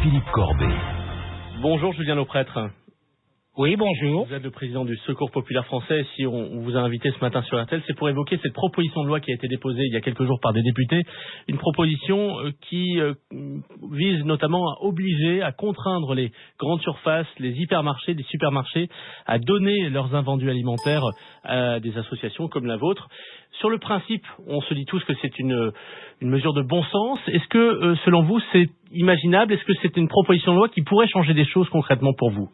Philippe Corbet. Bonjour Julien Lauprêtre. Oui, bonjour. Vous êtes le président du Secours populaire français. Si on vous a invité ce matin sur RTL, c'est pour évoquer cette proposition de loi qui a été déposée il y a quelques jours par des députés. Une proposition qui vise notamment à obliger, à contraindre les grandes surfaces, les hypermarchés, les supermarchés à donner leurs invendus alimentaires à des associations comme la vôtre. Sur le principe, on se dit tous que c'est une mesure de bon sens. Est-ce que, selon vous, c'est imaginable? Est-ce que c'est une proposition de loi qui pourrait changer des choses concrètement pour vous?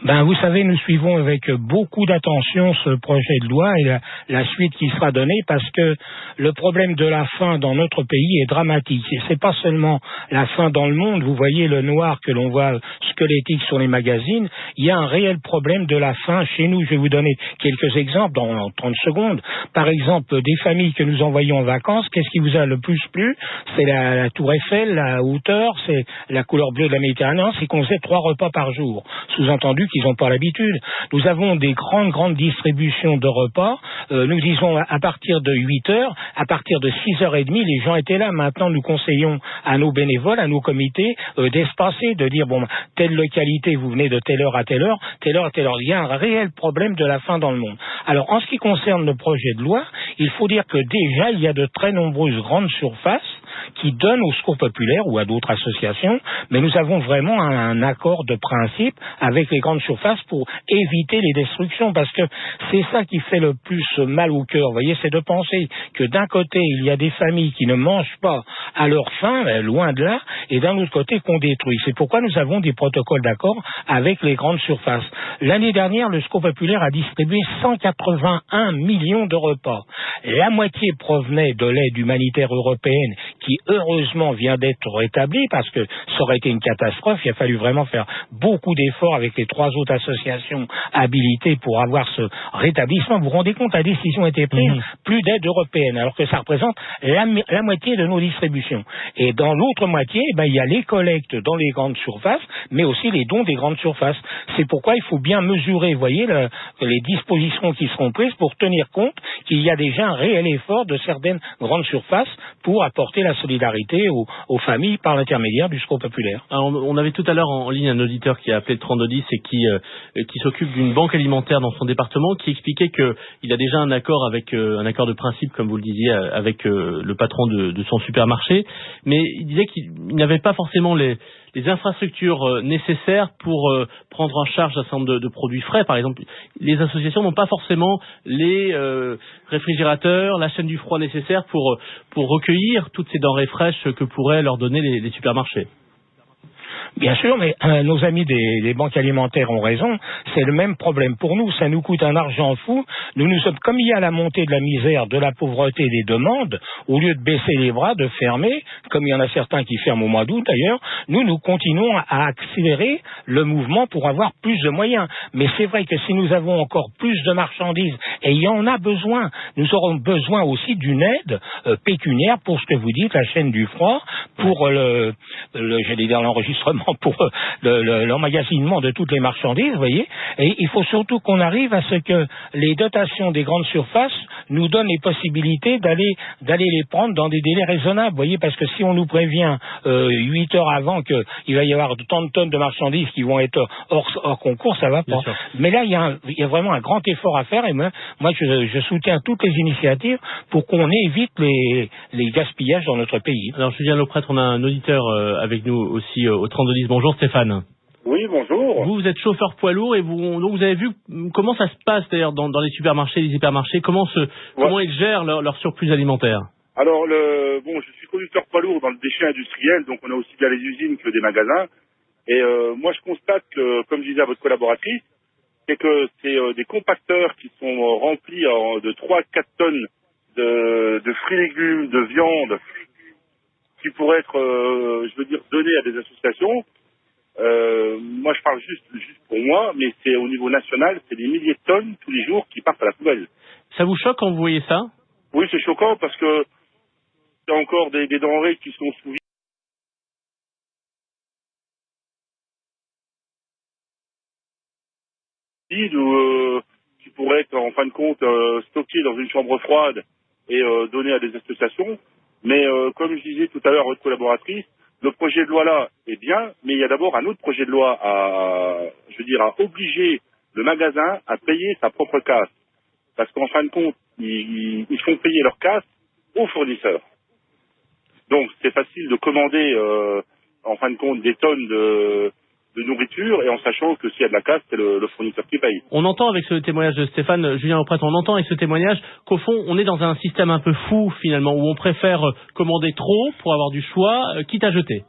Vous savez, nous suivons avec beaucoup d'attention ce projet de loi et la suite qui sera donnée parce que le problème de la faim dans notre pays est dramatique. Et c'est pas seulement la faim dans le monde. Vous voyez le noir que l'on voit squelettique sur les magazines. Il y a un réel problème de la faim chez nous. Je vais vous donner quelques exemples dans 30 secondes. Par exemple, des familles que nous envoyons en vacances, qu'est-ce qui vous a le plus plu? C'est la Tour Eiffel, la hauteur, c'est la couleur bleue de la Méditerranée, c'est qu'on faisait 3 repas par jour. Sous-entendu qu'ils n'ont pas l'habitude. Nous avons des grandes distributions de repas. Nous disons à partir de 8 heures, à partir de 6h30, les gens étaient là. Maintenant, nous conseillons à nos bénévoles, à nos comités, d'espacer, de dire, telle localité, vous venez de telle heure à telle heure, telle heure à telle heure. Il y a un réel problème de la faim dans le monde. Alors, en ce qui concerne le projet de loi, il faut dire que déjà, il y a de très nombreuses grandes surfaces qui donnent au Secours populaire ou à d'autres associations, mais nous avons vraiment un accord de principe avec les grandes surfaces pour éviter les destructions, parce que c'est ça qui fait le plus mal au cœur, vous voyez, c'est de penser que d'un côté, il y a des familles qui ne mangent pas à leur faim, loin de là, et d'un autre côté, qu'on détruit. C'est pourquoi nous avons des protocoles d'accord avec les grandes surfaces. L'année dernière, le Secours populaire a distribué 181 millions de repas. La moitié provenait de l'aide humanitaire européenne qui heureusement vient d'être rétablie parce que ça aurait été une catastrophe. Il a fallu vraiment faire beaucoup d'efforts avec les 3 autres associations habilitées pour avoir ce rétablissement. Vous vous rendez compte, la décision a été prise, plus d'aide européenne, alors que ça représente la moitié de nos distributions. Et dans l'autre moitié, il y a les collectes dans les grandes surfaces, mais aussi les dons des grandes surfaces. C'est pourquoi il faut bien mesurer, vous voyez, les dispositions qui seront prises pour tenir compte qu'il y a déjà un réel effort de certaines grandes surfaces pour apporter la solidarité aux familles par l'intermédiaire du Secours populaire. Alors, on avait tout à l'heure en ligne un auditeur qui a appelé le 3210 et qui s'occupe d'une banque alimentaire dans son département, qui expliquait qu'il a déjà un accord de principe, comme vous le disiez, avec le patron de son supermarché, mais il disait qu'il n'avait pas forcément les infrastructures nécessaires pour prendre en charge un certain nombre de produits frais. Par exemple, les associations n'ont pas forcément les réfrigérateurs, la chaîne du froid nécessaire pour recueillir toutes ces denrées fraîches que pourraient leur donner les supermarchés. Bien sûr, mais nos amis des banques alimentaires ont raison. C'est le même problème pour nous. Ça nous coûte un argent fou. Nous sommes, comme il y a la montée de la misère, de la pauvreté, des demandes, au lieu de baisser les bras, de fermer, comme il y en a certains qui ferment au mois d'août d'ailleurs, nous continuons à accélérer le mouvement pour avoir plus de moyens. Mais c'est vrai que si nous avons encore plus de marchandises, et il y en a besoin, nous aurons besoin aussi d'une aide pécuniaire pour ce que vous dites, la chaîne du froid, pour j'allais dire l'enregistrement, pour l'emmagasinement de toutes les marchandises, vous voyez. Et il faut surtout qu'on arrive à ce que les dotations des grandes surfaces nous donnent les possibilités d'aller les prendre dans des délais raisonnables, vous voyez, parce que si on nous prévient 8 heures avant qu'il va y avoir tant de tonnes de marchandises qui vont être hors concours, ça va pas. Mais là, il y a vraiment un grand effort à faire, et moi je soutiens toutes les initiatives pour qu'on évite les gaspillages dans notre pays. Alors Julien Lauprêtre, on a un auditeur avec nous aussi au 3210. Bonjour Stéphane. Oui, bonjour. Vous êtes chauffeur poids lourd et donc vous avez vu comment ça se passe d'ailleurs dans les supermarchés, les hypermarchés, comment ils gèrent leur surplus alimentaire? Alors, je suis conducteur poids lourd dans le déchet industriel, donc on a aussi bien les usines que des magasins. Et moi, je constate que, comme je disais à votre collaboratrice, c'est que c'est des compacteurs qui sont remplis de 3-4 tonnes de fruits et légumes, de viande, qui pourraient être, donnés à des associations. Moi, je parle juste pour moi, mais c'est au niveau national, c'est des milliers de tonnes tous les jours qui partent à la poubelle. Ça vous choque quand vous voyez ça? Oui, c'est choquant parce que il y a encore des denrées qui sont sous vide ou qui pourraient être en fin de compte stockées dans une chambre froide et données à des associations. Mais comme je disais tout à l'heure à votre collaboratrice, le projet de loi là est bien, mais il y a d'abord un autre projet de loi à obliger le magasin à payer sa propre casse. Parce qu'en fin de compte, ils font payer leur casse aux fournisseurs. Donc c'est facile de commander en fin de compte des tonnes de nourriture et en sachant que s'il y a de la casse, c'est le fournisseur qui paye. On entend avec ce témoignage de Stéphane, Julien Auprette, on entend avec ce témoignage qu'au fond, on est dans un système un peu fou finalement, où on préfère commander trop pour avoir du choix, quitte à jeter.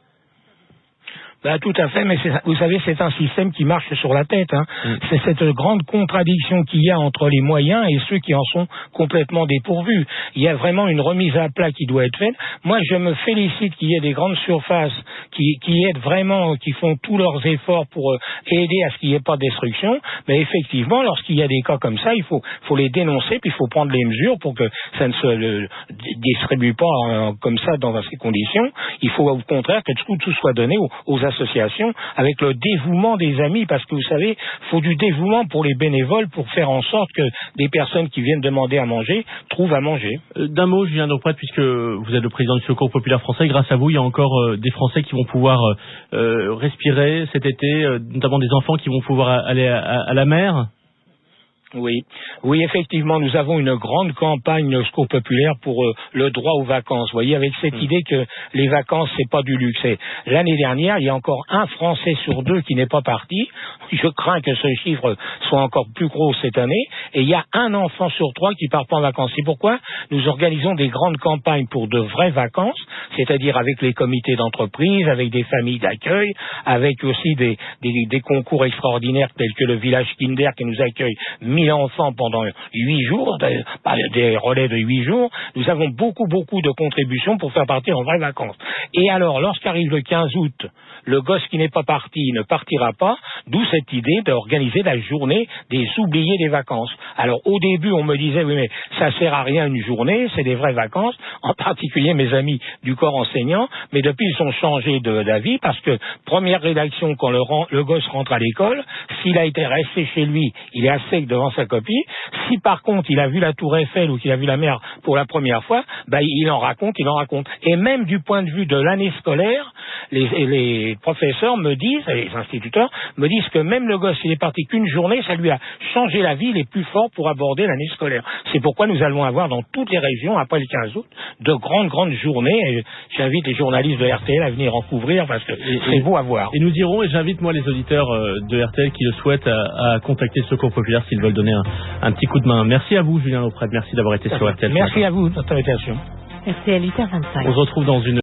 Ben, tout à fait, mais vous savez, c'est un système qui marche sur la tête. Hein. C'est cette grande contradiction qu'il y a entre les moyens et ceux qui en sont complètement dépourvus. Il y a vraiment une remise à plat qui doit être faite. Moi, je me félicite qu'il y ait des grandes surfaces qui aident vraiment, qui font tous leurs efforts pour aider à ce qu'il n'y ait pas de destruction. Mais effectivement, lorsqu'il y a des cas comme ça, il faut les dénoncer, puis il faut prendre les mesures pour que ça ne se distribue pas comme ça dans ces conditions. Il faut au contraire que tout soit donné aux associations avec le dévouement des amis, parce que vous savez, il faut du dévouement pour les bénévoles pour faire en sorte que des personnes qui viennent demander à manger trouvent à manger. D'un mot, Julien Auprette, puisque vous êtes le président du Secours Populaire Français, grâce à vous, il y a encore des Français qui vont pouvoir respirer cet été, notamment des enfants qui vont pouvoir aller à la mer. Oui, effectivement, nous avons une grande campagne au Secours Populaire pour le droit aux vacances. Vous voyez, avec cette idée que les vacances, c'est pas du luxe. Et l'année dernière, il y a encore un Français sur 2 qui n'est pas parti. Je crains que ce chiffre soit encore plus gros cette année. Et il y a un enfant sur 3 qui part pas en vacances. C'est pourquoi nous organisons des grandes campagnes pour de vraies vacances, c'est-à-dire avec les comités d'entreprise, avec des familles d'accueil, avec aussi des concours extraordinaires tels que le village Kinder qui nous accueille 1000 enfants pendant 8 jours, des relais de 8 jours. Nous avons beaucoup de contributions pour faire partir en vraies vacances. Et alors, lorsqu'arrive le 15 août, le gosse qui n'est pas parti ne partira pas, d'où cette idée d'organiser la journée des oubliés des vacances. Alors, au début, on me disait, oui, mais ça sert à rien une journée, c'est des vraies vacances, en particulier mes amis du corps enseignant, mais depuis, ils ont changé d'avis, parce que, première rédaction, quand le gosse rentre à l'école, s'il a été resté chez lui, il est à sec devant sa copie. Si par contre il a vu la Tour Eiffel ou qu'il a vu la mer pour la première fois, il en raconte. Et même du point de vue de l'année scolaire, les professeurs me disent, et les instituteurs me disent que même le gosse, il est parti qu'une journée, ça lui a changé la vie, il est plus fort pour aborder l'année scolaire. C'est pourquoi nous allons avoir dans toutes les régions, après le 15 août, de grandes journées. Et j'invite les journalistes de RTL à venir en couvrir parce que c'est beau à voir. Et nous irons, et j'invite moi les auditeurs de RTL qui le souhaitent à contacter le Secours Populaire s'ils veulent donner un petit coup de main. Merci à vous, Julien Auprette. Merci d'avoir été sur RTL. Merci à vous de votre invitation. RTL 8h25. On se retrouve dans une